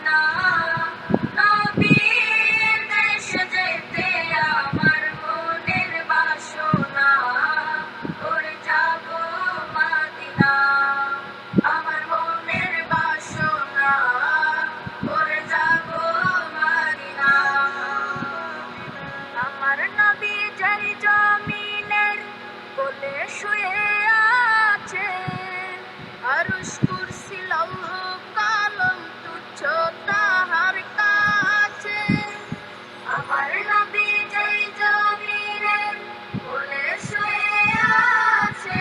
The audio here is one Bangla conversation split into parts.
মাদিনা নবীর দেশে যেতে আমার মনের বাসনা করে যাব মাদিনা আমার মনের বাসনা করে যাব মাদিনা আমার নবী যেই জমিনের কোলে শুয়ে আছে আরশ কুরসি লৌহ কলম তুচ্ছ তাহার কাছে আমার নবী যেই জমিনের কোলে শুয়ে আছে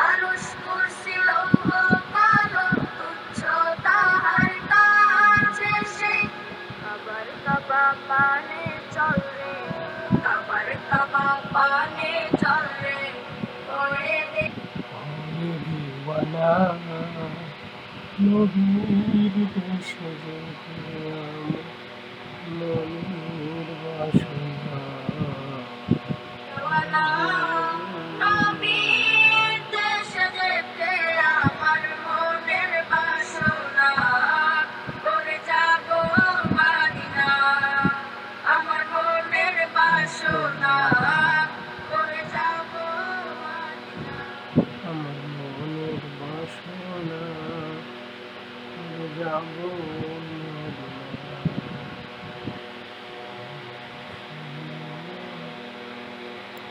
আরশ কুরসি লৌহ কলম তুচ্ছ তাহার কাছে সেই আবার কাবা পানে চল রে আবার কাবা পানে চল রে ওরে দিওয়ানা নবীর দেশে যেতে আমার মনের বাসনা দেওয়ানা নবীর দেশে যেতে আমার মনের বাসনা করে যাব মাদিনা আমার মনের বাসনা করে যাব মাদিনা আমার মনের বাসনা যাব